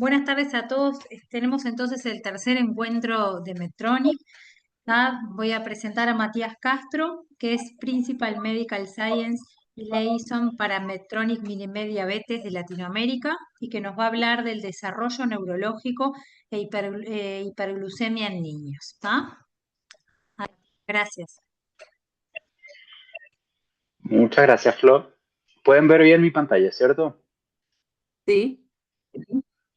Buenas tardes a todos. Tenemos entonces el tercer encuentro de Medtronic. Voy a presentar a Matías Castro, que es Principal Medical Science y Liaison para Medtronic Minimed Diabetes de Latinoamérica y que nos va a hablar del desarrollo neurológico e hiperglucemia en niños. Gracias. Muchas gracias, Flo. Pueden ver bien mi pantalla, ¿cierto? Sí,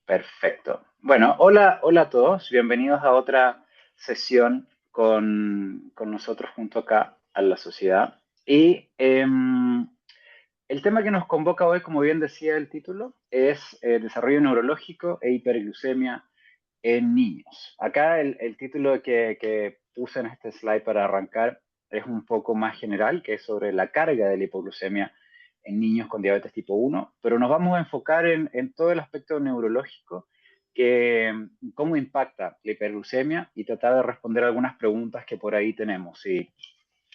Perfecto. Bueno, hola a todos. Bienvenidos a otra sesión con nosotros junto acá a la sociedad. Y el tema que nos convoca hoy, como bien decía el título, es desarrollo neurológico e hiperglucemia en niños. Acá el título que puse en este slide para arrancar es un poco más general, que es sobre la carga de la hipoglucemia en niños con diabetes tipo 1, pero nos vamos a enfocar en todo el aspecto neurológico, cómo impacta la hiperglucemia y tratar de responder algunas preguntas que por ahí tenemos. Si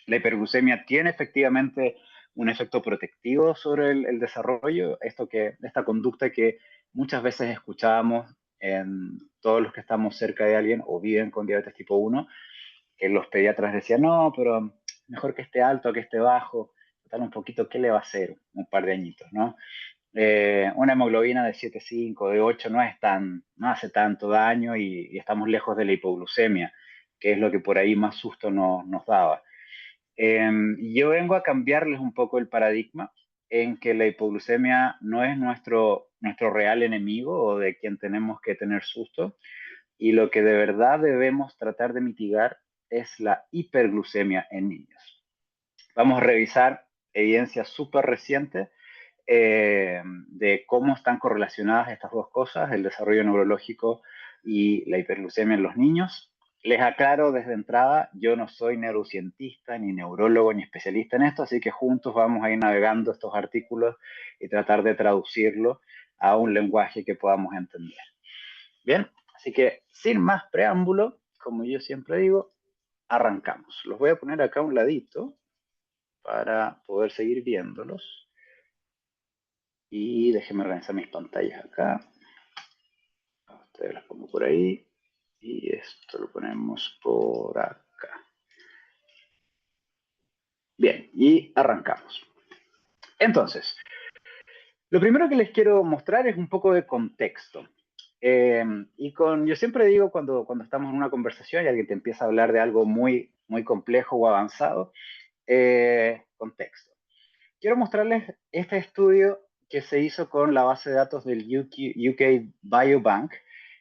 la hiperglucemia tiene efectivamente un efecto protectivo sobre el desarrollo, esta conducta que muchas veces escuchábamos en todos los que estamos cerca de alguien o viven con diabetes tipo 1, que los pediatras decían, no, pero mejor que esté alto que esté bajo, total un poquito, ¿qué le va a hacer? Un par de añitos, ¿no? Una hemoglobina de 7,5, de 8 no hace tanto daño y estamos lejos de la hipoglucemia, que es lo que por ahí más susto nos daba. Yo vengo a cambiarles un poco el paradigma en que la hipoglucemia no es nuestro real enemigo o de quien tenemos que tener susto, y lo que de verdad debemos tratar de mitigar es la hiperglucemia en niños. Vamos a revisar evidencia súper reciente de cómo están correlacionadas estas dos cosas, el desarrollo neurológico y la hiperglucemia en los niños. Les aclaro desde entrada, yo no soy neurocientista, ni neurólogo, ni especialista en esto, así que juntos vamos a ir navegando estos artículos y tratar de traducirlo a un lenguaje que podamos entender. Bien, así que sin más preámbulo, como yo siempre digo, arrancamos. Los voy a poner acá a un ladito para poder seguir viéndolos. Y déjenme organizar mis pantallas acá. Ustedes las pongo por ahí. Y esto lo ponemos por acá. Bien, y arrancamos. Entonces, lo primero que les quiero mostrar es un poco de contexto. Yo siempre digo cuando estamos en una conversación y alguien te empieza a hablar de algo muy, muy complejo o avanzado, contexto. Quiero mostrarles este estudio que se hizo con la base de datos del UK Biobank,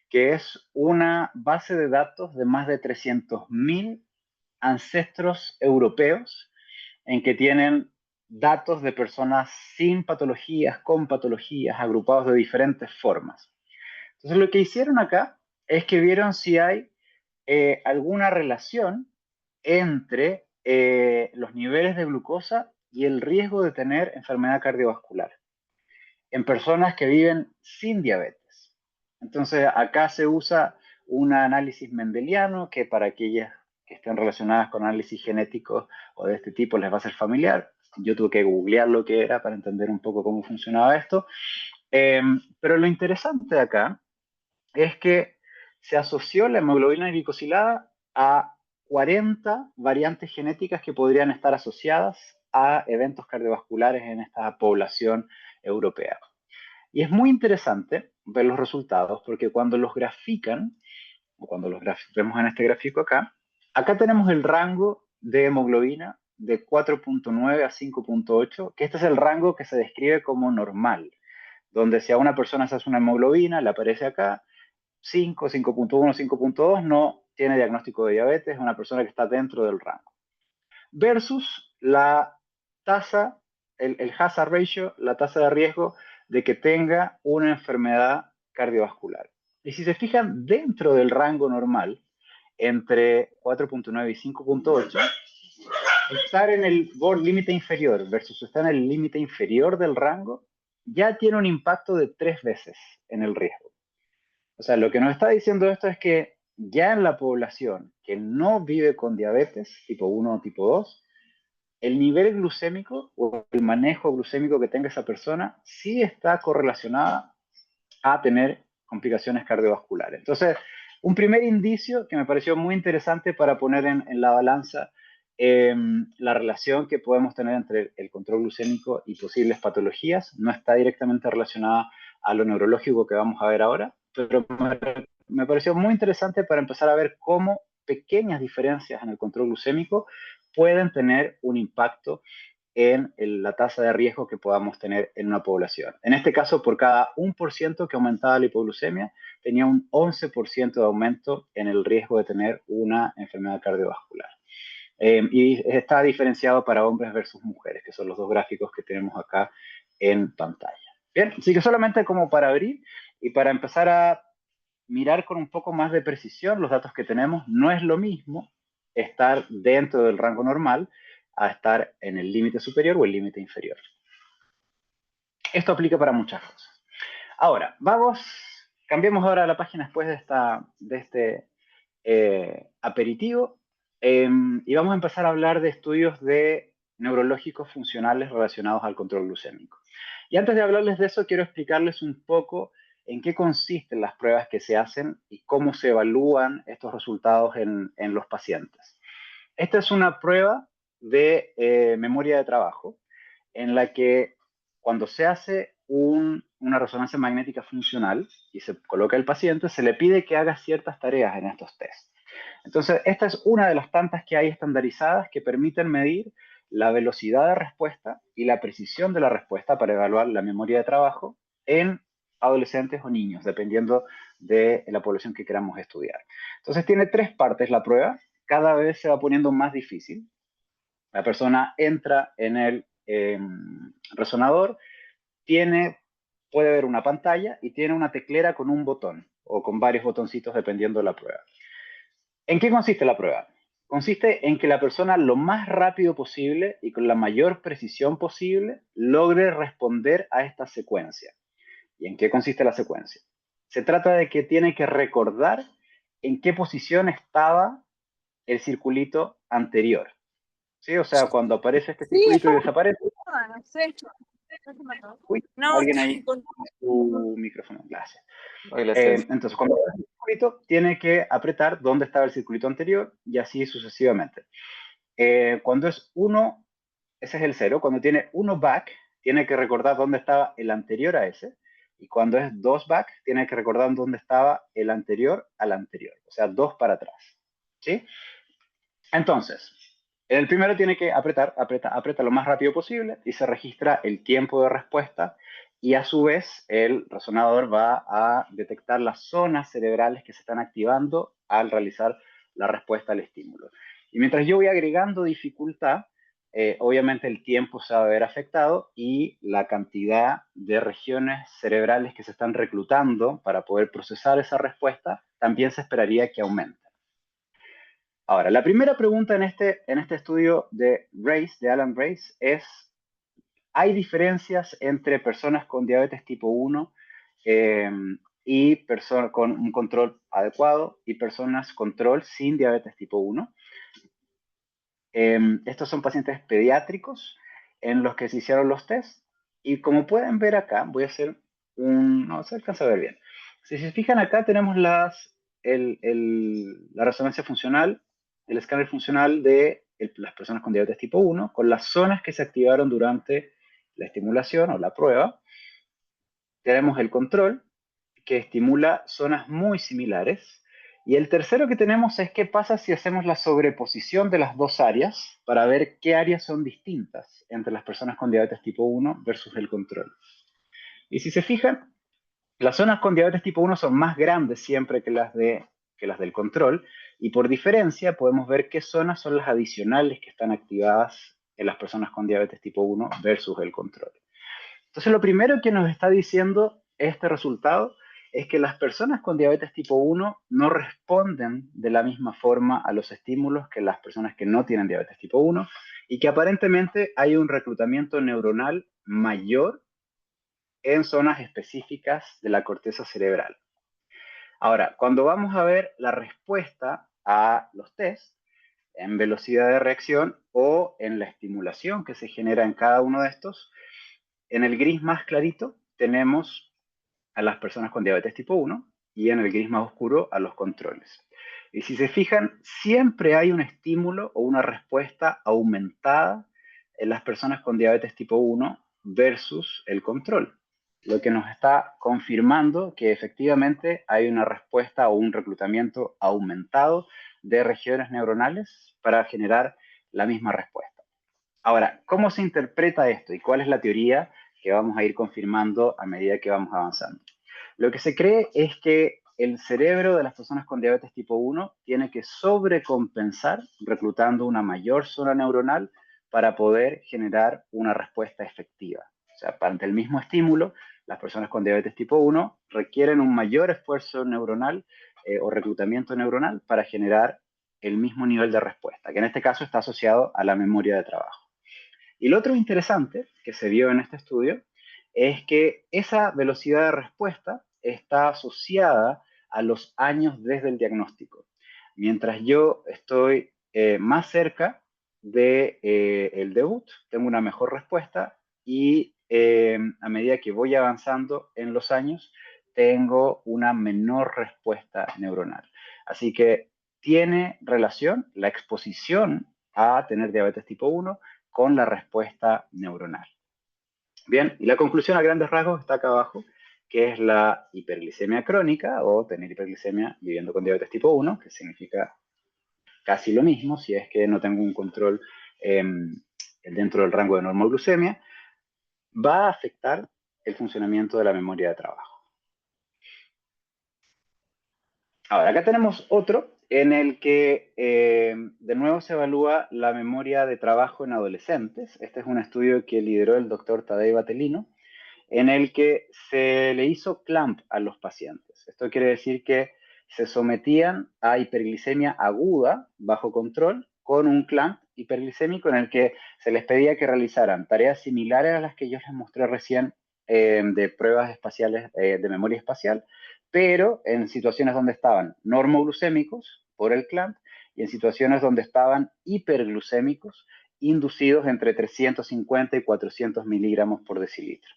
que es una base de datos de más de 300.000 ancestros europeos en que tienen datos de personas sin patologías, con patologías, agrupados de diferentes formas. Entonces lo que hicieron acá es que vieron si hay alguna relación entre los niveles de glucosa y el riesgo de tener enfermedad cardiovascular en personas que viven sin diabetes. Entonces, acá se usa un análisis mendeliano que para aquellas que estén relacionadas con análisis genéticos o de este tipo les va a ser familiar. Yo tuve que googlear lo que era para entender un poco cómo funcionaba esto. Pero lo interesante de acá es que se asoció la hemoglobina glicosilada a 40 variantes genéticas que podrían estar asociadas a eventos cardiovasculares en esta población europea. Y es muy interesante ver los resultados porque cuando los grafican, o cuando los vemos en este gráfico acá tenemos el rango de hemoglobina de 4,9 a 5,8, que este es el rango que se describe como normal, donde si a una persona se hace una hemoglobina, le aparece acá, 5, 5,1, 5,2, no tiene diagnóstico de diabetes, es una persona que está dentro del rango. Versus la tasa, el hazard ratio, la tasa de riesgo de que tenga una enfermedad cardiovascular. Y si se fijan, dentro del rango normal, entre 4,9 y 5,8, estar en el límite inferior versus estar en el límite inferior del rango, ya tiene un impacto de 3 veces en el riesgo. O sea, lo que nos está diciendo esto es que ya en la población que no vive con diabetes, tipo 1 o tipo 2, el nivel glucémico o el manejo glucémico que tenga esa persona sí está correlacionada a tener complicaciones cardiovasculares. Entonces, un primer indicio que me pareció muy interesante para poner en la balanza la relación que podemos tener entre el control glucémico y posibles patologías. No está directamente relacionada a lo neurológico que vamos a ver ahora, pero me pareció muy interesante para empezar a ver cómo pequeñas diferencias en el control glucémico pueden tener un impacto en la tasa de riesgo que podamos tener en una población. En este caso, por cada 1% que aumentaba la hipoglucemia, tenía un 11% de aumento en el riesgo de tener una enfermedad cardiovascular. Y está diferenciado para hombres versus mujeres, que son los dos gráficos que tenemos acá en pantalla. Bien, así que solamente como para abrir y para empezar a mirar con un poco más de precisión los datos que tenemos, no es lo mismo estar dentro del rango normal a estar en el límite superior o el límite inferior. Esto aplica para muchas cosas. Ahora, cambiemos ahora la página después de este aperitivo y vamos a empezar a hablar de estudios de neurológicos funcionales relacionados al control glucémico. Y antes de hablarles de eso, quiero explicarles un poco en qué consisten las pruebas que se hacen y cómo se evalúan estos resultados en los pacientes. Esta es una prueba de memoria de trabajo en la que cuando se hace una resonancia magnética funcional y se coloca el paciente, se le pide que haga ciertas tareas en estos test. Entonces, esta es una de las tantas que hay estandarizadas que permiten medir la velocidad de respuesta y la precisión de la respuesta para evaluar la memoria de trabajo en adolescentes o niños, dependiendo de la población que queramos estudiar. Entonces, tiene 3 partes la prueba. Cada vez se va poniendo más difícil. La persona entra en el resonador, puede ver una pantalla y tiene una teclera con un botón o con varios botoncitos dependiendo de la prueba. ¿En qué consiste la prueba? Consiste en que la persona lo más rápido posible y con la mayor precisión posible logre responder a esta secuencia. ¿Y en qué consiste la secuencia? Se trata de que tiene que recordar en qué posición estaba el circulito anterior. ¿Sí? O sea, cuando aparece este Sí, circulito y está desaparece. no sé. Uy, No, alguien ahí. con... Su micrófono, gracias. Gracias. Entonces, cuando aparece el circulito, tiene que apretar donde estaba el circulito anterior y así sucesivamente. Cuando es 1, ese es el 0. Cuando tiene 1 back, tiene que recordar dónde estaba el anterior a ese. Y cuando es 2 back, tiene que recordar dónde estaba el anterior al anterior. O sea, 2 para atrás. ¿Sí? Entonces, el primero tiene que aprieta lo más rápido posible y se registra el tiempo de respuesta y a su vez el resonador va a detectar las zonas cerebrales que se están activando al realizar la respuesta al estímulo. Y mientras yo voy agregando dificultad, obviamente el tiempo se va a ver afectado y la cantidad de regiones cerebrales que se están reclutando para poder procesar esa respuesta también se esperaría que aumente. Ahora, la primera pregunta en este estudio de Alan Race, es, ¿hay diferencias entre personas con diabetes tipo 1 y personas con un control adecuado y personas control sin diabetes tipo 1? Estos son pacientes pediátricos en los que se hicieron los tests y como pueden ver acá, voy a hacer no se alcanza a ver bien. Si se fijan acá tenemos la resonancia funcional, el escáner funcional de las personas con diabetes tipo 1 con las zonas que se activaron durante la estimulación o la prueba. Tenemos el control que estimula zonas muy similares. Y el tercero que tenemos es qué pasa si hacemos la sobreposición de las dos áreas para ver qué áreas son distintas entre las personas con diabetes tipo 1 versus el control. Y si se fijan, las zonas con diabetes tipo 1 son más grandes siempre que las del control, y por diferencia podemos ver qué zonas son las adicionales que están activadas en las personas con diabetes tipo 1 versus el control. Entonces, lo primero que nos está diciendo este resultado es que las personas con diabetes tipo 1 no responden de la misma forma a los estímulos que las personas que no tienen diabetes tipo 1 y que aparentemente hay un reclutamiento neuronal mayor en zonas específicas de la corteza cerebral. Ahora, cuando vamos a ver la respuesta a los test en velocidad de reacción o en la estimulación que se genera en cada uno de estos, en el gris más clarito tenemos a las personas con diabetes tipo 1 y en el gris más oscuro a los controles. Y si se fijan, siempre hay un estímulo o una respuesta aumentada en las personas con diabetes tipo 1 versus el control, lo que nos está confirmando que efectivamente hay una respuesta o un reclutamiento aumentado de regiones neuronales para generar la misma respuesta. Ahora, ¿cómo se interpreta esto y cuál es la teoría que vamos a ir confirmando a medida que vamos avanzando? Lo que se cree es que el cerebro de las personas con diabetes tipo 1 tiene que sobrecompensar reclutando una mayor zona neuronal para poder generar una respuesta efectiva. O sea, ante el mismo estímulo, las personas con diabetes tipo 1 requieren un mayor esfuerzo neuronal o reclutamiento neuronal para generar el mismo nivel de respuesta, que en este caso está asociado a la memoria de trabajo. Y lo otro interesante que se vio en este estudio es que esa velocidad de respuesta está asociada a los años desde el diagnóstico. Mientras yo estoy más cerca del el debut, tengo una mejor respuesta y a medida que voy avanzando en los años, tengo una menor respuesta neuronal. Así que tiene relación la exposición a tener diabetes tipo 1 con la respuesta neuronal. Bien, y la conclusión a grandes rasgos está acá abajo, que es la hiperglicemia crónica o tener hiperglicemia viviendo con diabetes tipo 1, que significa casi lo mismo si es que no tengo un control dentro del rango de normoglucemia, va a afectar el funcionamiento de la memoria de trabajo. Ahora, acá tenemos otro en el que de nuevo se evalúa la memoria de trabajo en adolescentes. Este es un estudio que lideró el doctor Tadej Batelino, en el que se le hizo clamp a los pacientes. Esto quiere decir que se sometían a hiperglicemia aguda bajo control con un clamp hiperglicémico en el que se les pedía que realizaran tareas similares a las que yo les mostré recién de pruebas espaciales de memoria espacial, pero en situaciones donde estaban normoglucémicos por el clamp y en situaciones donde estaban hiperglucémicos inducidos entre 350 y 400 miligramos por decilitro.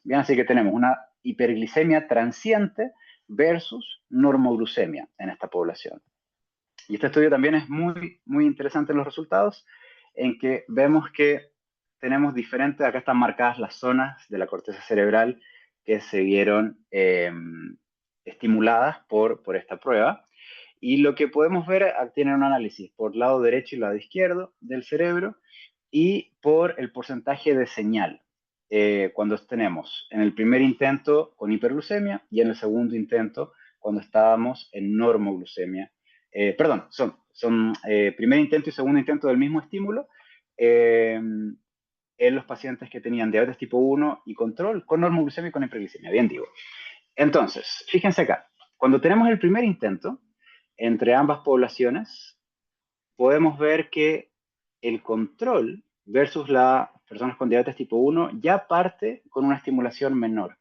Bien, así que tenemos una hiperglicemia transiente versus normoglucemia en esta población. Y este estudio también es muy interesante en los resultados, en que vemos que tenemos diferentes, acá están marcadas las zonas de la corteza cerebral que se vieron estimuladas por esta prueba. Y lo que podemos ver, tiene un análisis por lado derecho y lado izquierdo del cerebro y por el porcentaje de señal. Cuando tenemos en el primer intento con hiperglucemia y en el segundo intento cuando estábamos en normoglucemia. Perdón, son primer intento y segundo intento del mismo estímulo en los pacientes que tenían diabetes tipo 1 y control con normoglucemia y con hiperglicemia, bien digo. Entonces, fíjense acá, cuando tenemos el primer intento entre ambas poblaciones, podemos ver que el control versus las personas con diabetes tipo 1 ya parte con una estimulación menor.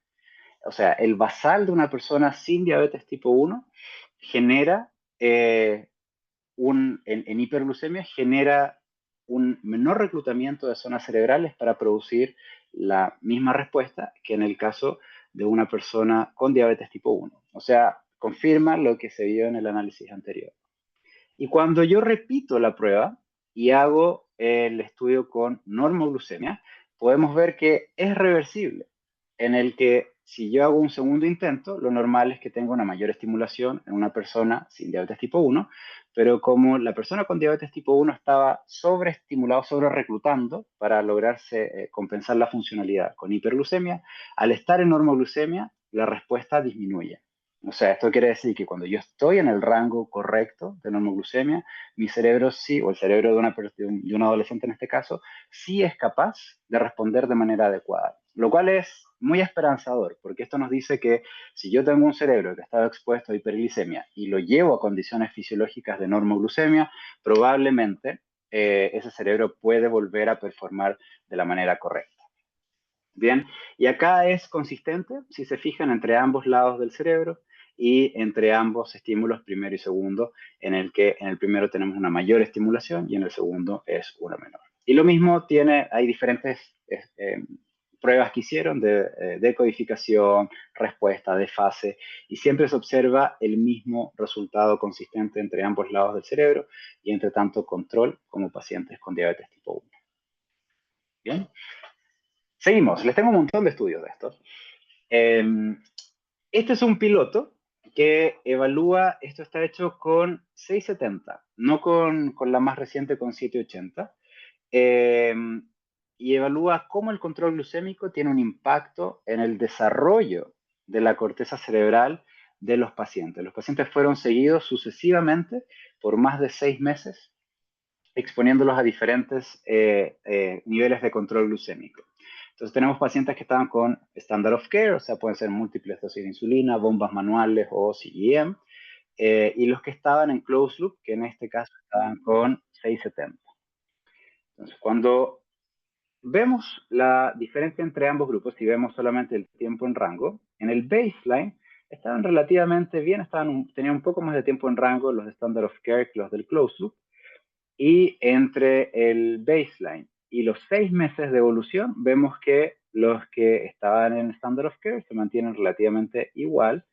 O sea, el basal de una persona sin diabetes tipo 1 genera, en hiperglucemia, genera un menor reclutamiento de zonas cerebrales para producir la misma respuesta que en el caso de una persona con diabetes tipo 1. O sea, confirma lo que se vio en el análisis anterior. Y cuando yo repito la prueba y hago el estudio con normoglucemia, podemos ver que es reversible, en el que si yo hago un segundo intento, lo normal es que tenga una mayor estimulación en una persona sin diabetes tipo 1, pero como la persona con diabetes tipo 1 estaba sobreestimulado, sobre reclutando para lograrse compensar la funcionalidad con hiperglucemia, al estar en normoglucemia, la respuesta disminuye. O sea, esto quiere decir que cuando yo estoy en el rango correcto de normoglucemia, mi cerebro sí, o el cerebro de un adolescente en este caso, sí es capaz de responder de manera adecuada. Lo cual es muy esperanzador, porque esto nos dice que si yo tengo un cerebro que ha estado expuesto a hiperglicemia y lo llevo a condiciones fisiológicas de normoglucemia, probablemente ese cerebro puede volver a performar de la manera correcta. Bien, y acá es consistente, si se fijan, entre ambos lados del cerebro y entre ambos estímulos, primero y segundo, en el que en el primero tenemos una mayor estimulación y en el segundo es una menor. Y lo mismo tiene, hay diferentes pruebas que hicieron de decodificación, respuesta, de fase, y siempre se observa el mismo resultado consistente entre ambos lados del cerebro y entre tanto control como pacientes con diabetes tipo 1. Bien, seguimos. Les tengo un montón de estudios de estos. Este es un piloto que evalúa, esto está hecho con 670, no con la más reciente con 780, y evalúa cómo el control glucémico tiene un impacto en el desarrollo de la corteza cerebral de los pacientes. Los pacientes fueron seguidos sucesivamente por más de 6 meses, exponiéndolos a diferentes niveles de control glucémico. Entonces tenemos pacientes que estaban con standard of care, o sea, pueden ser múltiples dosis de insulina, bombas manuales o CGM, y los que estaban en closed loop, que en este caso estaban con 670. Entonces, cuando vemos la diferencia entre ambos grupos, si vemos solamente el tiempo en rango, en el baseline estaban relativamente bien, tenían un poco más de tiempo en rango los de standard of care que los del closed loop, y entre el baseline y los 6 meses de evolución, vemos que los que estaban en Standard of Care se mantienen relativamente igual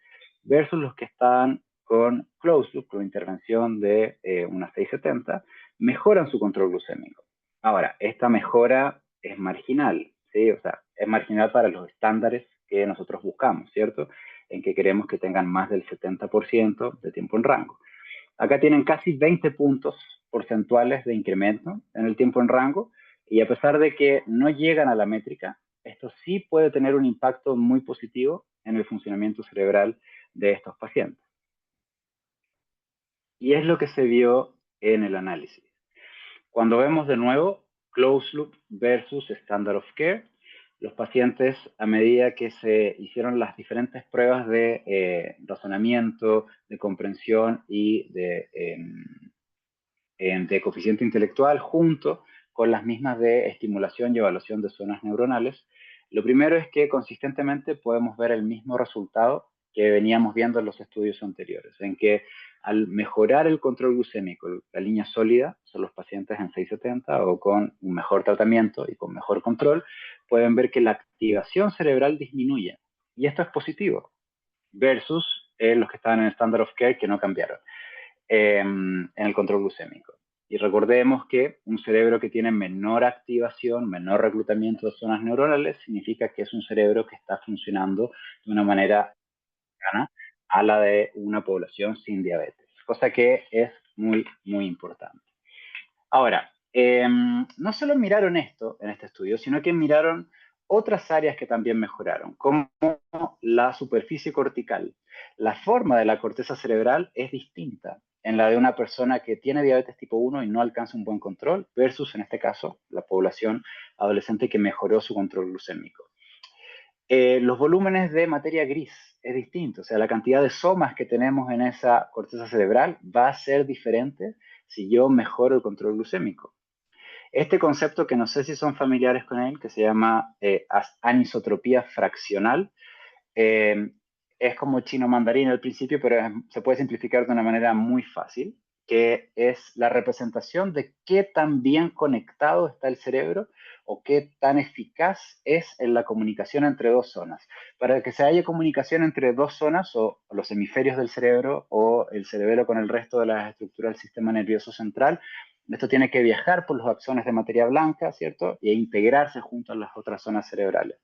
versus los que estaban con closed loop, con intervención de una 670, mejoran su control glucémico. Ahora, esta mejora es marginal, ¿sí? O sea, es marginal para los estándares que nosotros buscamos, ¿cierto? En que queremos que tengan más del 70% de tiempo en rango. Acá tienen casi 20 puntos porcentuales de incremento en el tiempo en rango, y a pesar de que no llegan a la métrica, esto sí puede tener un impacto muy positivo en el funcionamiento cerebral de estos pacientes. Y es lo que se vio en el análisis. Cuando vemos de nuevo closed loop versus standard of care, los pacientes, a medida que se hicieron las diferentes pruebas de razonamiento, de comprensión y de coeficiente intelectual, junto con las mismas de estimulación y evaluación de zonas neuronales, lo primero es que consistentemente podemos ver el mismo resultado que veníamos viendo en los estudios anteriores, en que al mejorar el control glucémico, la línea sólida, son los pacientes en 670 o con un mejor tratamiento y con mejor control, pueden ver que la activación cerebral disminuye. Y esto es positivo, versus los que estaban en Standard of Care que no cambiaron en el control glucémico. Y recordemos que un cerebro que tiene menor activación, menor reclutamiento de zonas neuronales, significa que es un cerebro que está funcionando de una manera cercana a la de una población sin diabetes, cosa que es muy, muy importante. Ahora, no solo miraron esto en este estudio, sino que miraron otras áreas que también mejoraron, como la superficie cortical. La forma de la corteza cerebral es distinta en la de una persona que tiene diabetes tipo 1 y no alcanza un buen control, versus, en este caso, la población adolescente que mejoró su control glucémico. Los volúmenes de materia gris es distinto, o sea, la cantidad de somas que tenemos en esa corteza cerebral va a ser diferente si yo mejoro el control glucémico. Este concepto, que no sé si son familiares con él, que se llama anisotropía fraccional, eh, es como chino mandarín al principio, pero se puede simplificar de una manera muy fácil, que es la representación de qué tan bien conectado está el cerebro o qué tan eficaz es en la comunicación entre dos zonas. Para que se haya comunicación entre dos zonas, o los hemisferios del cerebro o el cerebelo con el resto de las estructuras del sistema nervioso central, esto tiene que viajar por los axones de materia blanca, ¿cierto? Y integrarse junto a las otras zonas cerebrales.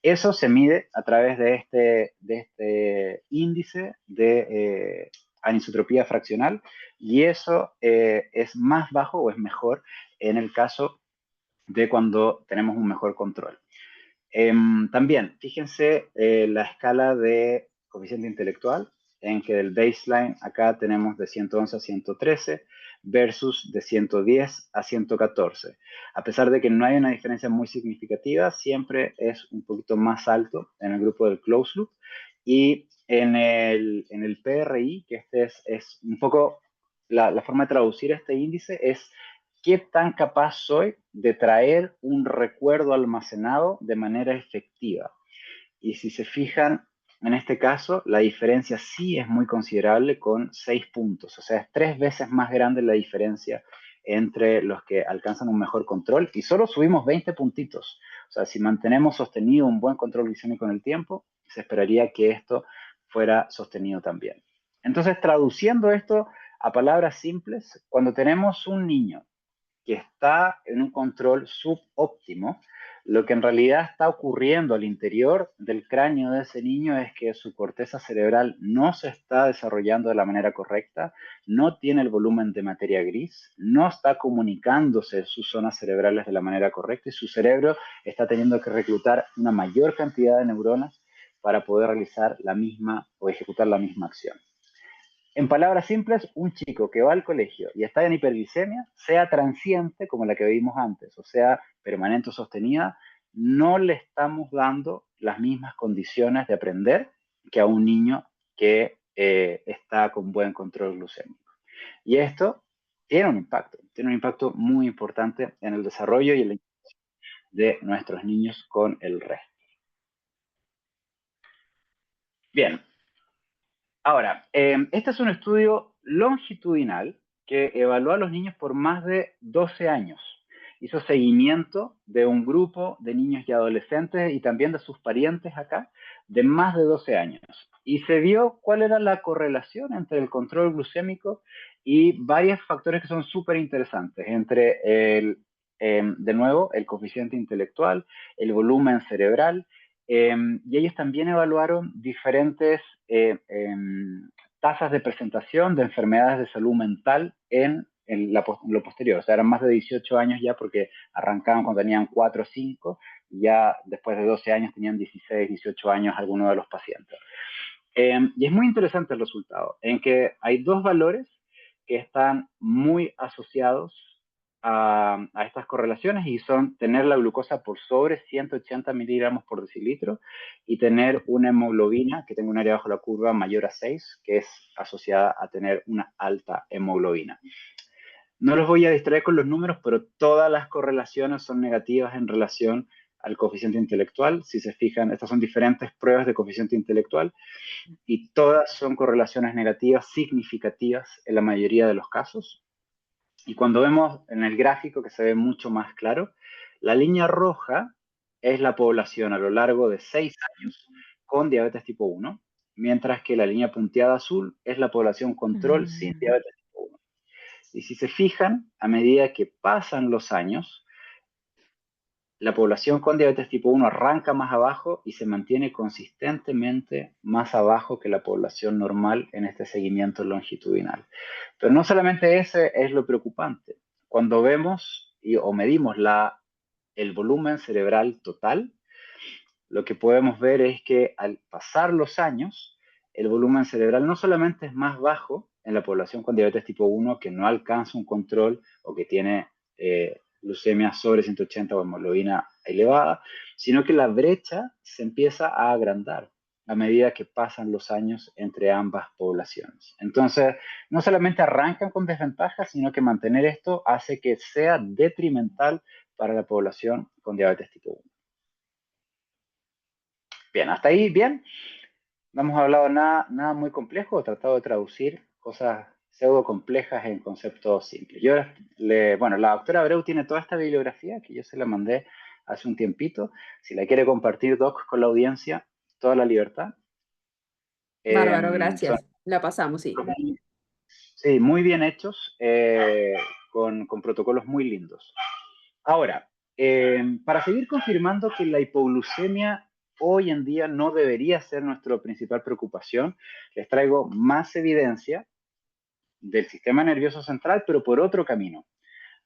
Eso se mide a través de este índice de anisotropía fraccional, y eso es más bajo o es mejor en el caso de cuando tenemos un mejor control. También, fíjense la escala de coeficiente intelectual, en que del baseline acá tenemos de 111 a 113 versus de 110 a 114. A pesar de que no hay una diferencia muy significativa, siempre es un poquito más alto en el grupo del closed loop. Y en el PRI, que este es un poco la forma de traducir este índice, es qué tan capaz soy de traer un recuerdo almacenado de manera efectiva. Y si se fijan, en este caso, la diferencia sí es muy considerable, con 6 puntos. O sea, es 3 veces más grande la diferencia entre los que alcanzan un mejor control y solo subimos 20 puntitos. O sea, si mantenemos sostenido un buen control glicémico en el tiempo, se esperaría que esto fuera sostenido también. Entonces, traduciendo esto a palabras simples, cuando tenemos un niño que está en un control subóptimo, lo que en realidad está ocurriendo al interior del cráneo de ese niño es que su corteza cerebral no se está desarrollando de la manera correcta, no tiene el volumen de materia gris, no está comunicándose sus zonas cerebrales de la manera correcta y su cerebro está teniendo que reclutar una mayor cantidad de neuronas para poder realizar la misma o ejecutar la misma acción. En palabras simples, un chico que va al colegio y está en hiperglicemia, sea transiente, como la que vimos antes, o sea permanente o sostenida, no le estamos dando las mismas condiciones de aprender que a un niño que está con buen control glucémico. Y esto tiene un impacto muy importante en el desarrollo y en la interacción de nuestros niños con el resto. Bien, ahora, este es un estudio longitudinal que evaluó a los niños por más de 12 años. Hizo seguimiento de un grupo de niños y adolescentes y también de sus parientes acá, de más de 12 años. Y se vio cuál era la correlación entre el control glucémico y varios factores que son súper interesantes, entre de nuevo, el coeficiente intelectual, el volumen cerebral, y ellos también evaluaron diferentes tasas de presentación de enfermedades de salud mental en lo posterior. O sea, eran más de 18 años ya porque arrancaban cuando tenían 4 o 5, y ya después de 12 años tenían 16, 18 años algunos de los pacientes. Y es muy interesante el resultado, en que hay dos valores que están muy asociados a estas correlaciones y son tener la glucosa por sobre 180 miligramos por decilitro y tener una hemoglobina que tenga un área bajo la curva mayor a 6, que es asociada a tener una alta hemoglobina. No los voy a distraer con los números, pero todas las correlaciones son negativas en relación al coeficiente intelectual. Si se fijan, estas son diferentes pruebas de coeficiente intelectual y todas son correlaciones negativas significativas en la mayoría de los casos. Y cuando vemos en el gráfico, que se ve mucho más claro, la línea roja es la población a lo largo de 6 años con diabetes tipo 1, mientras que la línea punteada azul es la población control sin diabetes tipo 1. Y si se fijan, a medida que pasan los años, la población con diabetes tipo 1 arranca más abajo y se mantiene consistentemente más abajo que la población normal en este seguimiento longitudinal. Pero no solamente ese es lo preocupante. Cuando vemos o medimos el volumen cerebral total, lo que podemos ver es que al pasar los años, el volumen cerebral no solamente es más bajo en la población con diabetes tipo 1 que no alcanza un control o que tiene glucemia sobre 180 o hemoglobina elevada, sino que la brecha se empieza a agrandar a medida que pasan los años entre ambas poblaciones. Entonces, no solamente arrancan con desventajas, sino que mantener esto hace que sea detrimental para la población con diabetes tipo 1. Bien, hasta ahí, bien. No hemos hablado nada muy complejo, he tratado de traducir cosas pseudo complejas en conceptos simples. Bueno, la doctora Abreu tiene toda esta bibliografía que yo se la mandé hace un tiempito. Si la quiere compartir, Doc, con la audiencia, toda la libertad. Bárbaro, Son, gracias. La pasamos, sí. sí, muy bien hechos, con protocolos muy lindos. Ahora, para seguir confirmando que la hipoglucemia hoy en día no debería ser nuestra principal preocupación, les traigo más evidencia del sistema nervioso central, pero por otro camino.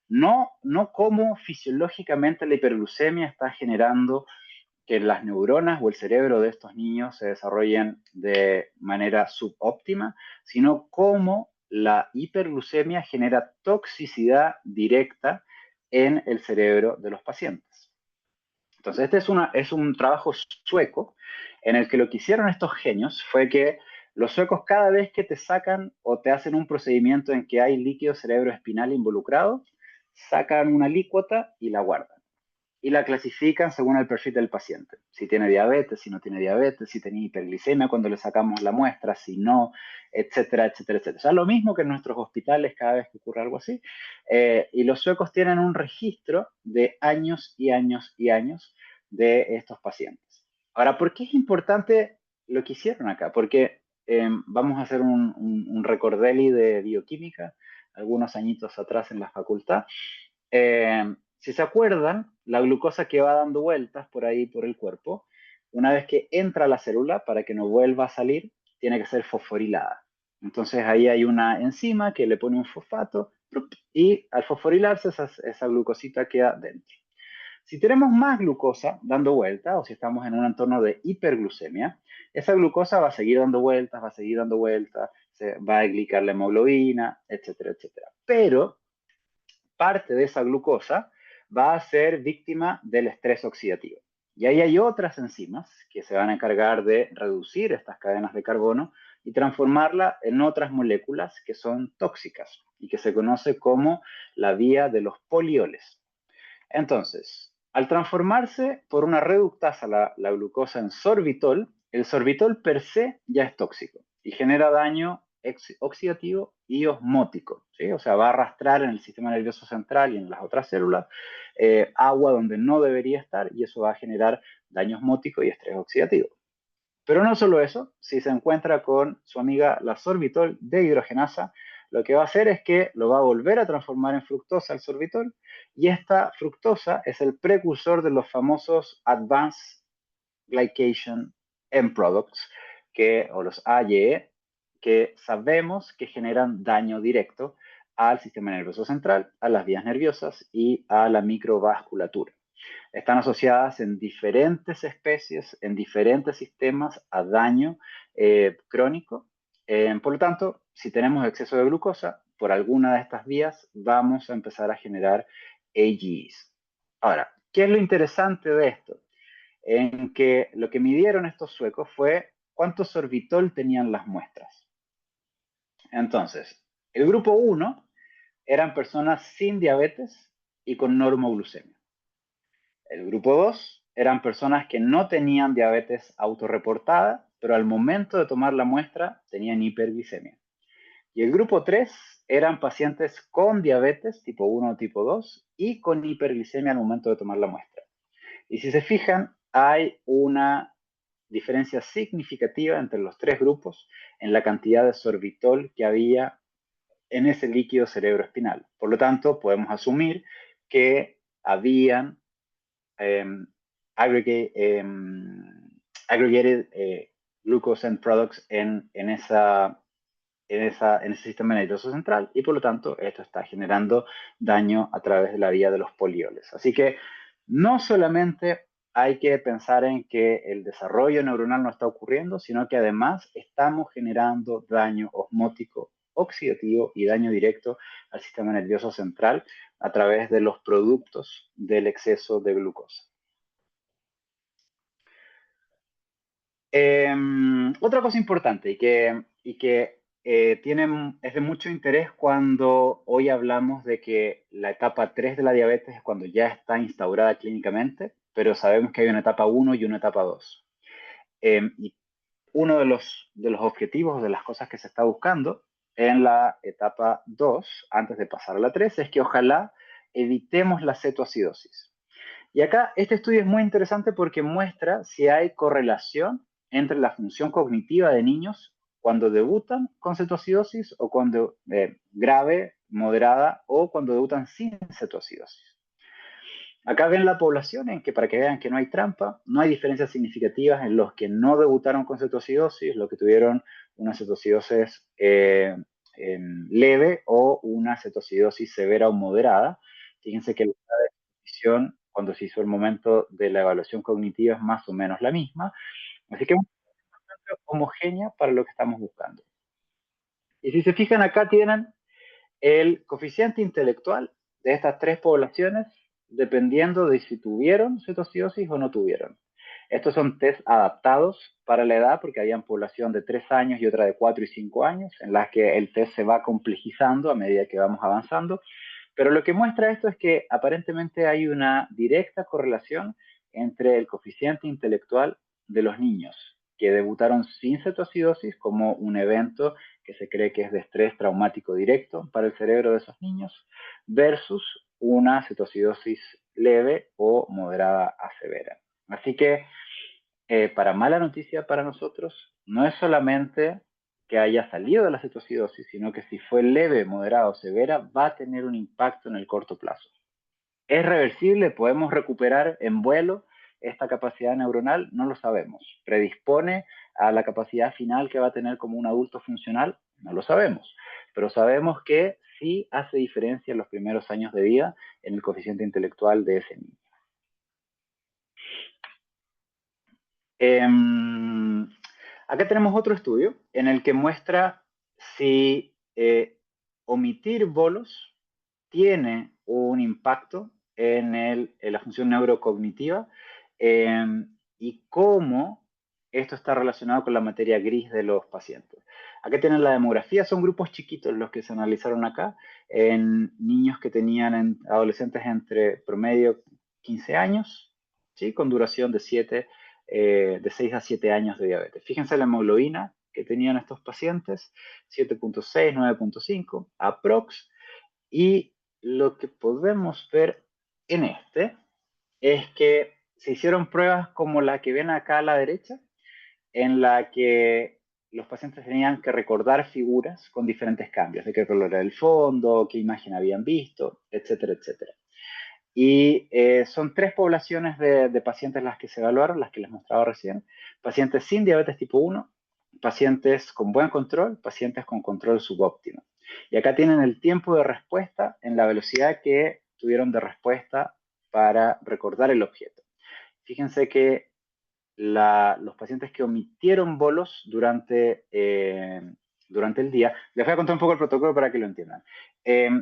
No cómo fisiológicamente la hiperglucemia está generando que las neuronas o el cerebro de estos niños se desarrollen de manera subóptima, sino cómo la hiperglucemia genera toxicidad directa en el cerebro de los pacientes. Entonces, este es un trabajo sueco en el que lo que hicieron estos genios fue que los suecos cada vez que te sacan o te hacen un procedimiento en que hay líquido cerebroespinal involucrado, sacan una alícuota y la guardan. y la clasifican según el perfil del paciente. Si tiene diabetes, si no tiene diabetes, si tiene hiperglicemia cuando le sacamos la muestra, si no, etcétera, etcétera, etcétera. O sea, lo mismo que en nuestros hospitales cada vez que ocurre algo así. Y los suecos tienen un registro de años y años y años de estos pacientes. Ahora, ¿por qué es importante lo que hicieron acá? Porque vamos a hacer un recordeli de bioquímica algunos añitos atrás en la facultad. Si se acuerdan, la glucosa que va dando vueltas por ahí, por el cuerpo, una vez que entra a la célula, para que no vuelva a salir, tiene que ser fosforilada. Entonces ahí hay una enzima que le pone un fosfato y al fosforilarse esa glucosita queda dentro. Si tenemos más glucosa dando vueltas, o si estamos en un entorno de hiperglucemia, esa glucosa va a seguir dando vueltas, va a seguir dando vueltas, se va a glicar la hemoglobina, etcétera, etcétera. Pero parte de esa glucosa va a ser víctima del estrés oxidativo. Y ahí hay otras enzimas que se van a encargar de reducir estas cadenas de carbono y transformarla en otras moléculas que son tóxicas y que se conoce como la vía de los polioles. Entonces, al transformarse por una reductasa la glucosa en sorbitol, el sorbitol per se ya es tóxico y genera daño oxidativo y osmótico, ¿sí? O sea, va a arrastrar en el sistema nervioso central y en las otras células agua donde no debería estar y eso va a generar daño osmótico y estrés oxidativo. Pero no solo eso, si se encuentra con su amiga la sorbitol dehidrogenasa, lo que va a hacer es que lo va a volver a transformar en fructosa el sorbitol y esta fructosa es el precursor de los famosos Advanced Glycation End Products, o los AGE, que sabemos que generan daño directo al sistema nervioso central, a las vías nerviosas y a la microvasculatura. Están asociadas en diferentes especies, en diferentes sistemas a daño crónico. Por lo tanto, si tenemos exceso de glucosa por alguna de estas vías, vamos a empezar a generar AGEs. Ahora, ¿qué es lo interesante de esto? En que lo que midieron estos suecos fue cuánto sorbitol tenían las muestras. Entonces, el grupo 1 eran personas sin diabetes y con normoglucemia. El grupo 2 eran personas que no tenían diabetes autorreportada, pero al momento de tomar la muestra tenían hiperglicemia. Y el grupo 3 eran pacientes con diabetes tipo 1 o tipo 2 y con hiperglicemia al momento de tomar la muestra. Y si se fijan, hay una diferencia significativa entre los tres grupos en la cantidad de sorbitol que había en ese líquido cerebroespinal. Por lo tanto, podemos asumir que habían aggregated glucose end products en ese sistema nervioso central y por lo tanto esto está generando daño a través de la vía de los polioles. Así que no solamente hay que pensar en que el desarrollo neuronal no está ocurriendo, sino que además estamos generando daño osmótico, oxidativo y daño directo al sistema nervioso central a través de los productos del exceso de glucosa. Otra cosa importante y que es de mucho interés cuando hoy hablamos de que la etapa 3 de la diabetes es cuando ya está instaurada clínicamente, pero sabemos que hay una etapa 1 y una etapa 2. Y uno de los objetivos, de las cosas que se está buscando en la etapa 2, antes de pasar a la 3, es que ojalá evitemos la cetoacidosis. Y acá este estudio es muy interesante porque muestra si hay correlación entre la función cognitiva de niños cuando debutan con cetoacidosis o cuando grave, moderada o cuando debutan sin cetoacidosis. Acá ven la población en que, para que vean que no hay trampa, no hay diferencias significativas en los que no debutaron con cetoacidosis, los que tuvieron una cetoacidosis leve o una cetoacidosis severa o moderada. Fíjense que la definición cuando se hizo el momento de la evaluación cognitiva es más o menos la misma. Así que es una homogénea para lo que estamos buscando. Y si se fijan acá tienen el coeficiente intelectual de estas tres poblaciones dependiendo de si tuvieron cetoacidosis o no tuvieron. Estos son test adaptados para la edad porque habían población de 3 años y otra de 4 y 5 años en las que el test se va complejizando a medida que vamos avanzando. Pero lo que muestra esto es que aparentemente hay una directa correlación entre el coeficiente intelectual de los niños que debutaron sin cetoacidosis como un evento que se cree que es de estrés traumático directo para el cerebro de esos niños versus una cetoacidosis leve o moderada a severa. Así que, para mala noticia para nosotros, no es solamente que haya salido de la cetoacidosis, sino que si fue leve, moderada o severa, va a tener un impacto en el corto plazo. ¿Es reversible? ¿Podemos recuperar en vuelo esta capacidad neuronal? No lo sabemos. ¿Predispone a la capacidad final que va a tener como un adulto funcional? No lo sabemos. Pero sabemos que sí hace diferencia en los primeros años de vida en el coeficiente intelectual de ese niño. Acá tenemos otro estudio en el que muestra si omitir bolos tiene un impacto en la función neurocognitiva y cómo esto está relacionado con la materia gris de los pacientes. Acá tienen la demografía, son grupos chiquitos los que se analizaron acá, en niños que tenían adolescentes entre promedio 15 años, ¿sí? Con duración de 6 a 7 años de diabetes. Fíjense la hemoglobina que tenían estos pacientes, 7.6, 9.5, aprox, y lo que podemos ver en este es que se hicieron pruebas como la que ven acá a la derecha, en la que los pacientes tenían que recordar figuras con diferentes cambios, de qué color era el fondo, qué imagen habían visto, etcétera, etcétera. Y son 3 poblaciones de pacientes las que se evaluaron, las que les mostraba recién. Pacientes sin diabetes tipo 1, pacientes con buen control, pacientes con control subóptimo. Y acá tienen el tiempo de respuesta en la velocidad que tuvieron de respuesta para recordar el objeto. Fíjense que los pacientes que omitieron bolos durante el día, les voy a contar un poco el protocolo para que lo entiendan.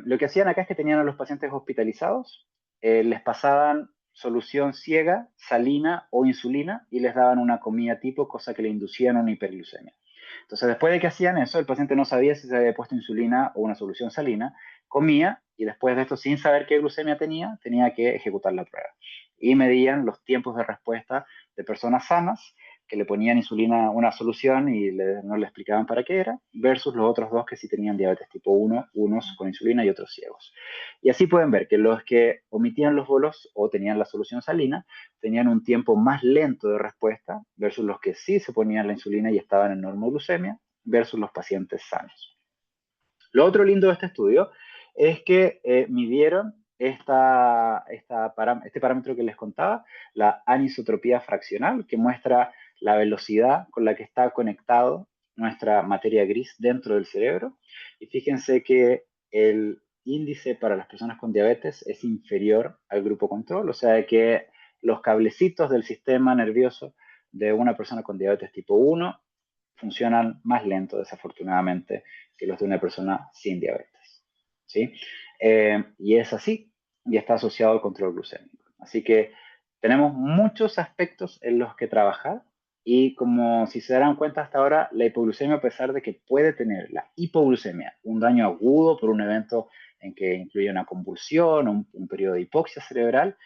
Lo que hacían acá es que tenían a los pacientes hospitalizados, les pasaban solución ciega, salina o insulina y les daban una comida tipo, cosa que le inducían una hiperglucemia. Entonces, después de que hacían eso, el paciente no sabía si se había puesto insulina o una solución salina, comía y después de esto, sin saber qué glucemia tenía que ejecutar la prueba. Y medían los tiempos de respuesta de personas sanas que le ponían insulina, una solución y no le explicaban para qué era, versus los otros 2 que sí tenían diabetes tipo 1, unos con insulina y otros ciegos. Y así pueden ver que los que omitían los bolos o tenían la solución salina tenían un tiempo más lento de respuesta versus los que sí se ponían la insulina y estaban en normoglucemia versus los pacientes sanos. Lo otro lindo de este estudio es que midieron este parámetro que les contaba, la anisotropía fraccional, que muestra la velocidad con la que está conectado nuestra materia gris dentro del cerebro. Y fíjense que el índice para las personas con diabetes es inferior al grupo control, o sea que los cablecitos del sistema nervioso de una persona con diabetes tipo 1 funcionan más lento, desafortunadamente, que los de una persona sin diabetes. ¿Sí? Y es así, y está asociado al control glucémico. Así que tenemos muchos aspectos en los que trabajar y como si se darán cuenta hasta ahora, la hipoglucemia, a pesar de que puede tener la hipoglucemia, un daño agudo por un evento en que incluye una convulsión, un periodo de hipoxia cerebral,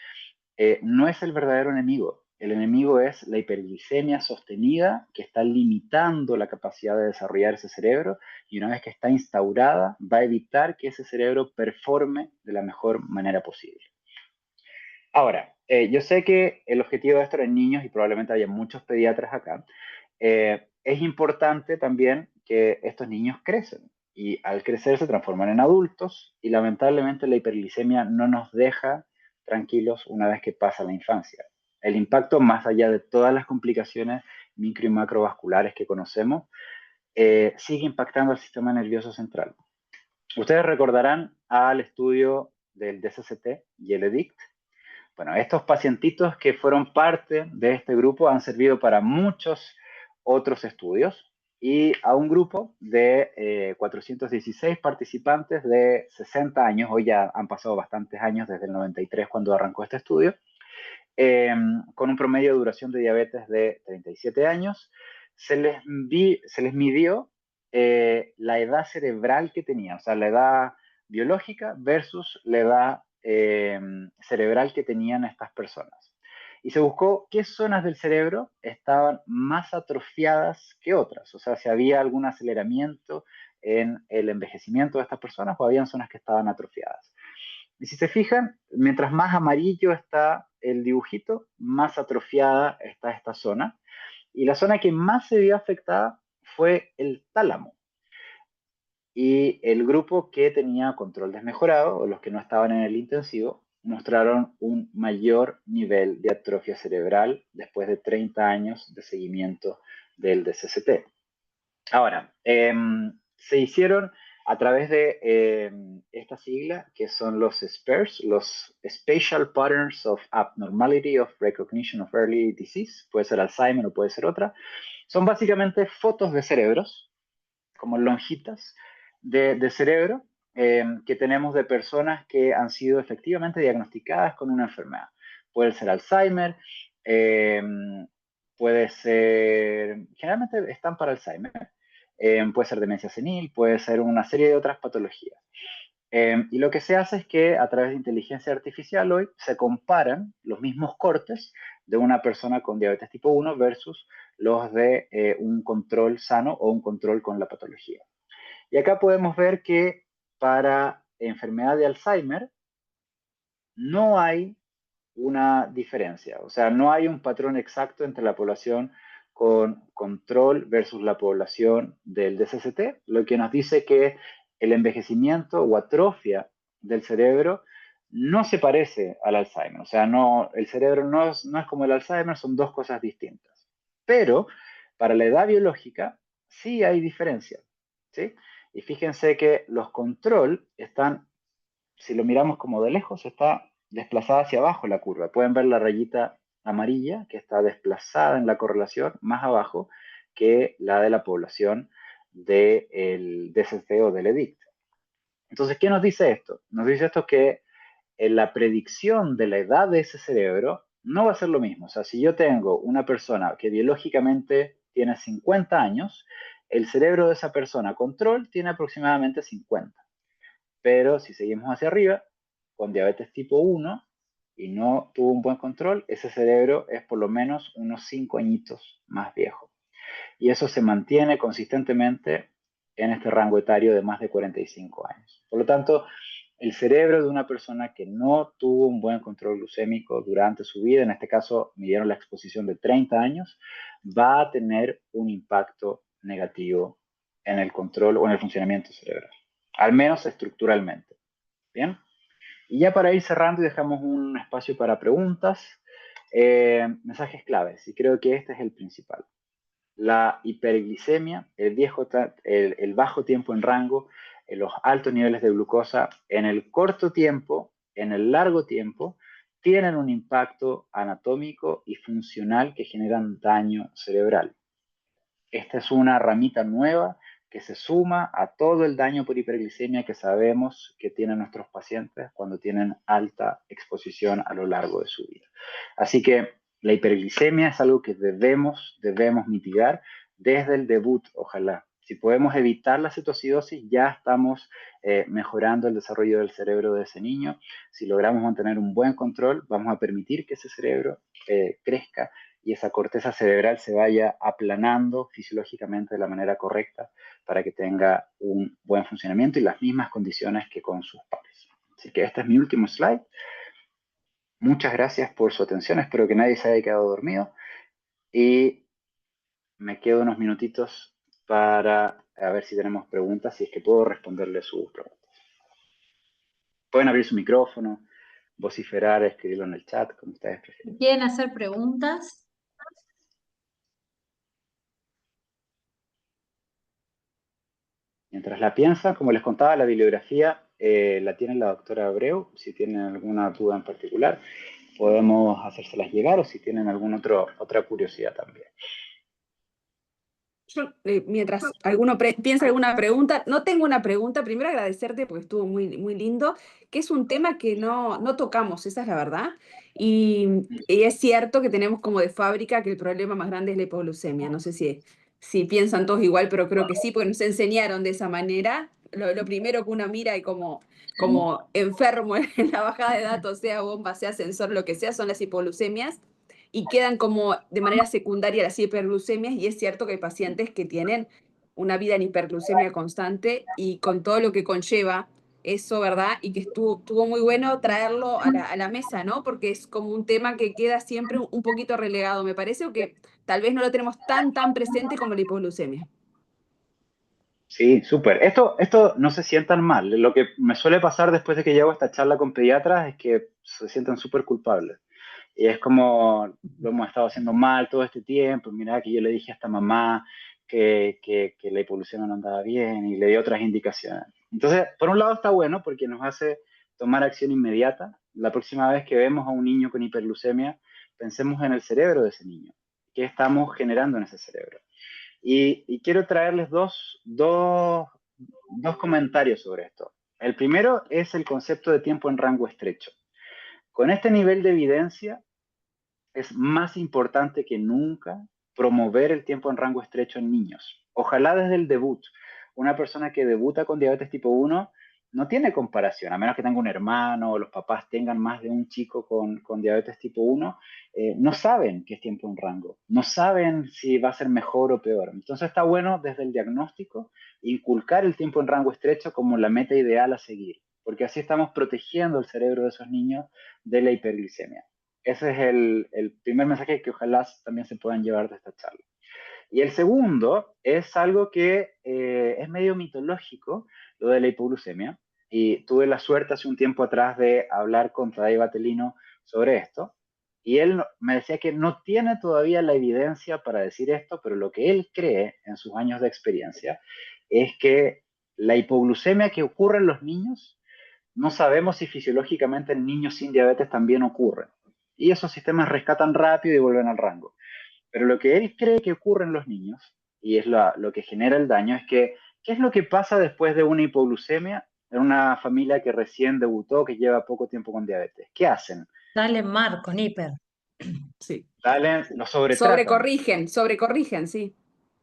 no es el verdadero enemigo. El enemigo es la hiperglicemia sostenida que está limitando la capacidad de desarrollar ese cerebro y una vez que está instaurada va a evitar que ese cerebro performe de la mejor manera posible. Ahora, yo sé que el objetivo de esto era en niños y probablemente haya muchos pediatras acá. Es importante también que estos niños crecen y al crecer se transforman en adultos y lamentablemente la hiperglicemia no nos deja tranquilos una vez que pasa la infancia. El impacto, más allá de todas las complicaciones micro y macrovasculares que conocemos, sigue impactando al sistema nervioso central. Ustedes recordarán al estudio del DSCT y el EDICT. Bueno, estos pacientitos que fueron parte de este grupo han servido para muchos otros estudios y a un grupo de 416 participantes de 60 años, hoy ya han pasado bastantes años desde el 93 cuando arrancó este estudio, con un promedio de duración de diabetes de 37 años, se les midió la edad cerebral que tenía, o sea, la edad biológica versus la edad cerebral que tenían estas personas. Y se buscó qué zonas del cerebro estaban más atrofiadas que otras, o sea, si había algún aceleramiento en el envejecimiento de estas personas o habían zonas que estaban atrofiadas. Y si se fijan, mientras más amarillo está el dibujito, más atrofiada está esta zona. Y la zona que más se vio afectada fue el tálamo. Y el grupo que tenía control desmejorado, o los que no estaban en el intensivo, mostraron un mayor nivel de atrofia cerebral después de 30 años de seguimiento del DCCT. Ahora, se hicieron a través de esta sigla, que son los SPARS, los Spatial Patterns of Abnormality of Recognition of Early Disease, puede ser Alzheimer o puede ser otra. Son básicamente fotos de cerebros, como lonjitas de cerebro, que tenemos de personas que han sido efectivamente diagnosticadas con una enfermedad. Puede ser Alzheimer, puede ser, generalmente están para Alzheimer, puede ser demencia senil, puede ser una serie de otras patologías. Y lo que se hace es que a través de inteligencia artificial hoy se comparan los mismos cortes de una persona con diabetes tipo 1 versus los de un control sano o un control con la patología. Y acá podemos ver que para enfermedad de Alzheimer no hay una diferencia, o sea, no hay un patrón exacto entre la población con control versus la población del DCCT, lo que nos dice que el envejecimiento o atrofia del cerebro no se parece al Alzheimer, o sea, no, el cerebro no es como el Alzheimer, son dos cosas distintas. Pero para la edad biológica sí hay diferencia, ¿sí? Y fíjense que los control están, si lo miramos como de lejos, está desplazada hacia abajo la curva. Pueden ver la rayita amarilla que está desplazada en la correlación más abajo que la de la población del DCT o del EDICT. Entonces, ¿qué nos dice esto? Nos dice esto que en la predicción de la edad de ese cerebro no va a ser lo mismo. O sea, si yo tengo una persona que biológicamente tiene 50 años, el cerebro de esa persona control tiene aproximadamente 50. Pero si seguimos hacia arriba, con diabetes tipo 1 y no tuvo un buen control, ese cerebro es por lo menos unos 5 añitos más viejo. Y eso se mantiene consistentemente en este rango etario de más de 45 años. Por lo tanto, el cerebro de una persona que no tuvo un buen control glucémico durante su vida, en este caso midieron la exposición de 30 años, va a tener un impacto negativo en el control o en el funcionamiento cerebral, al menos estructuralmente. Bien, y ya para ir cerrando y dejamos un espacio para preguntas, mensajes claves, y creo que este es el principal. La hiperglicemia, el bajo tiempo en rango, los altos niveles de glucosa en el corto tiempo, en el largo tiempo, tienen un impacto anatómico y funcional que generan daño cerebral. Esta es una ramita nueva que se suma a todo el daño por hiperglicemia que sabemos que tienen nuestros pacientes cuando tienen alta exposición a lo largo de su vida. Así que la hiperglicemia es algo que debemos mitigar desde el debut, ojalá. Si podemos evitar la cetoacidosis, ya estamos mejorando el desarrollo del cerebro de ese niño. Si logramos mantener un buen control, vamos a permitir que ese cerebro crezca y esa corteza cerebral se vaya aplanando fisiológicamente de la manera correcta para que tenga un buen funcionamiento y las mismas condiciones que con sus pares. Así que este es mi último slide. Muchas gracias por su atención. Espero que nadie se haya quedado dormido. Y me quedo unos minutitos para a ver si tenemos preguntas, si es que puedo responderle sus preguntas. Pueden abrir su micrófono, vociferar, escribirlo en el chat, como ustedes prefieran. ¿Quieren hacer preguntas? Mientras la piensan, como les contaba, la bibliografía la tiene la doctora Abreu. Si tienen alguna duda en particular, podemos hacérselas llegar o si tienen alguna otra curiosidad también. Yo, mientras alguno piensa alguna pregunta, no tengo una pregunta, primero agradecerte porque estuvo muy, muy lindo, que es un tema que no tocamos, esa es la verdad, y es cierto que tenemos como de fábrica que el problema más grande es la hipoglucemia, no sé si piensan todos igual, pero creo que sí, porque nos enseñaron de esa manera, lo primero que uno mira y como enfermo en la bajada de datos, sea bomba, sea sensor, lo que sea, son las hipoglucemias y quedan como de manera secundaria las hiperglucemias y es cierto que hay pacientes que tienen una vida en hiperglucemia constante y con todo lo que conlleva eso, ¿verdad? Y que estuvo muy bueno traerlo a la mesa, ¿no? Porque es como un tema que queda siempre un poquito relegado, me parece, o que tal vez no lo tenemos tan presente como la hipoglucemia. Sí, súper. Esto no se sientan mal. Lo que me suele pasar después de que llevo esta charla con pediatras es que se sienten súper culpables. Y es como lo hemos estado haciendo mal todo este tiempo. Mira que yo le dije a esta mamá que la hipoglucemia no andaba bien y le di otras indicaciones. Entonces, por un lado está bueno porque nos hace tomar acción inmediata. La próxima vez que vemos a un niño con hiperglucemia, pensemos en el cerebro de ese niño. ¿Qué estamos generando en ese cerebro? Y quiero traerles dos comentarios sobre esto. El primero es el concepto de tiempo en rango estrecho. Con este nivel de evidencia, es más importante que nunca promover el tiempo en rango estrecho en niños. Ojalá desde el debut. Una persona que debuta con diabetes tipo 1 no tiene comparación, a menos que tenga un hermano o los papás tengan más de un chico con diabetes tipo 1, no saben qué es tiempo en rango, no saben si va a ser mejor o peor. Entonces está bueno desde el diagnóstico inculcar el tiempo en rango estrecho como la meta ideal a seguir, porque así estamos protegiendo el cerebro de esos niños de la hiperglicemia. Ese es el primer mensaje que ojalá también se puedan llevar de esta charla. Y el segundo es algo que es medio mitológico, lo de la hipoglucemia. Y tuve la suerte hace un tiempo atrás de hablar con Tadej Batelino sobre esto. Y él me decía que no tiene todavía la evidencia para decir esto, pero lo que él cree en sus años de experiencia es que la hipoglucemia que ocurre en los niños, no sabemos si fisiológicamente en niños sin diabetes también ocurre. Y esos sistemas rescatan rápido y vuelven al rango. Pero lo que él cree que ocurre en los niños, y es lo que genera el daño, es que, ¿qué es lo que pasa después de una hipoglucemia en una familia que recién debutó, que lleva poco tiempo con diabetes? ¿Qué hacen? Dale mar con hiper. Sí. Salen, lo sobretratan. Sobrecorrigen, sí.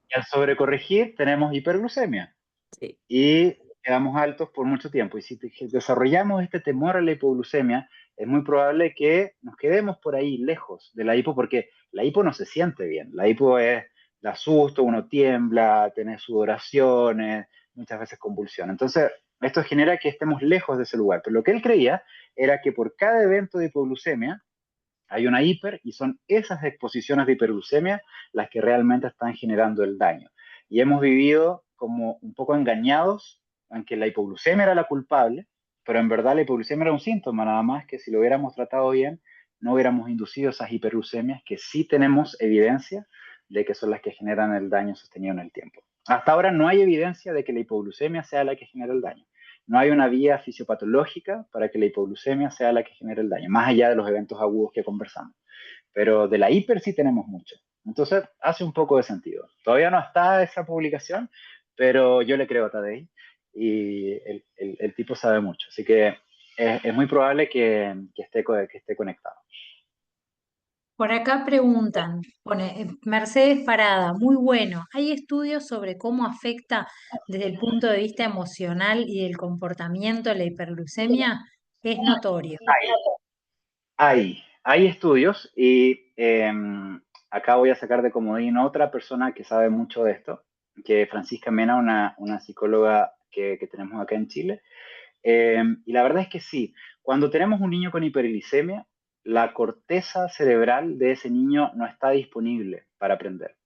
Y al sobrecorregir tenemos hiperglucemia. Sí. Y quedamos altos por mucho tiempo. Y si desarrollamos este temor a la hipoglucemia, es muy probable que nos quedemos por ahí lejos de la hipo, porque la hipo no se siente bien. La hipo es, da susto, uno tiembla, tiene sudoraciones, muchas veces convulsiones. Entonces, esto genera que estemos lejos de ese lugar. Pero lo que él creía era que por cada evento de hipoglucemia hay una hiper y son esas exposiciones de hiperglucemia las que realmente están generando el daño. Y hemos vivido como un poco engañados en que la hipoglucemia era la culpable, pero en verdad la hipoglucemia era un síntoma nada más que si lo hubiéramos tratado bien, no hubiéramos inducido esas hiperglucemias que sí tenemos evidencia de que son las que generan el daño sostenido en el tiempo. Hasta ahora no hay evidencia de que la hipoglucemia sea la que genera el daño. No hay una vía fisiopatológica para que la hipoglucemia sea la que genere el daño, más allá de los eventos agudos que conversamos. Pero de la hiper sí tenemos mucho. Entonces hace un poco de sentido. Todavía no está esa publicación, pero yo le creo a Tadej y el tipo sabe mucho. Así que es muy probable que esté conectado. Por acá preguntan, pone Mercedes Parada, muy bueno. ¿Hay estudios sobre cómo afecta desde el punto de vista emocional y del comportamiento la hiperglucemia? Es notorio. Hay estudios y acá voy a sacar de comodín otra persona que sabe mucho de esto, que es Francisca Mena, una psicóloga que tenemos acá en Chile. Y la verdad es que sí, cuando tenemos un niño con hiperglicemia, la corteza cerebral de ese niño no está disponible para aprender.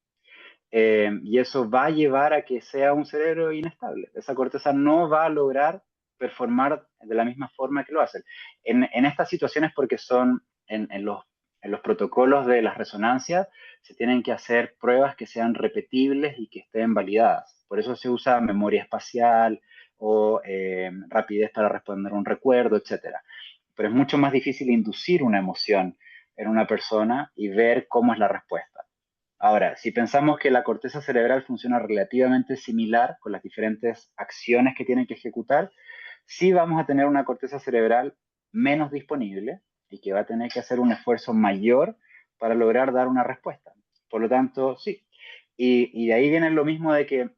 Y eso va a llevar a que sea un cerebro inestable. Esa corteza no va a lograr performar de la misma forma que lo hace. En estas situaciones, porque son en los protocolos de las resonancias, se tienen que hacer pruebas que sean repetibles y que estén validadas. Por eso se usa memoria espacial o rapidez para responder un recuerdo, etcétera. Pero es mucho más difícil inducir una emoción en una persona y ver cómo es la respuesta. Ahora, si pensamos que la corteza cerebral funciona relativamente similar con las diferentes acciones que tienen que ejecutar, sí vamos a tener una corteza cerebral menos disponible y que va a tener que hacer un esfuerzo mayor para lograr dar una respuesta. Por lo tanto, sí. Y de ahí viene lo mismo de que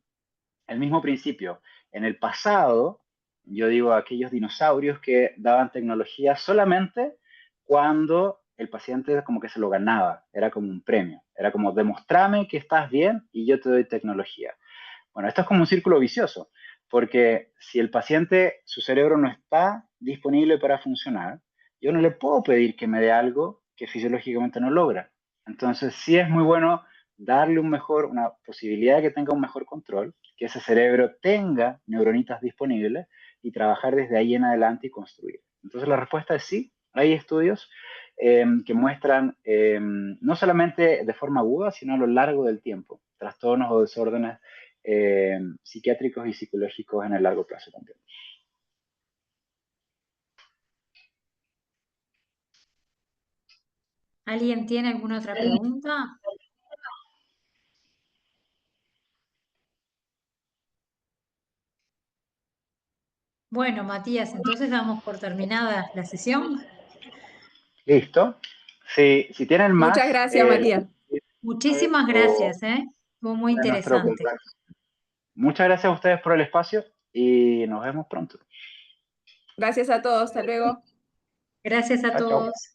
el mismo principio. En el pasado, yo digo aquellos dinosaurios que daban tecnología solamente cuando el paciente como que se lo ganaba, era como un premio, era como demostrame que estás bien y yo te doy tecnología. Bueno, esto es como un círculo vicioso, porque si el paciente, su cerebro no está disponible para funcionar, yo no le puedo pedir que me dé algo que fisiológicamente no logra. Entonces, sí es muy bueno darle una posibilidad de que tenga un mejor control, que ese cerebro tenga neuronitas disponibles y trabajar desde ahí en adelante y construir. Entonces, la respuesta es sí, hay estudios que muestran no solamente de forma aguda, sino a lo largo del tiempo, trastornos o desórdenes psiquiátricos y psicológicos en el largo plazo también. ¿Alguien tiene alguna otra pregunta? Bueno, Matías, entonces damos por terminada la sesión. Listo. Si tienen Muchas más, gracias, Matías. Muchísimas o gracias, ¿eh? Estuvo muy de nuestro interesante. contacto. Muchas gracias a ustedes por el espacio y nos vemos pronto. Gracias a todos. Hasta luego. Gracias a Chao, chao. todos.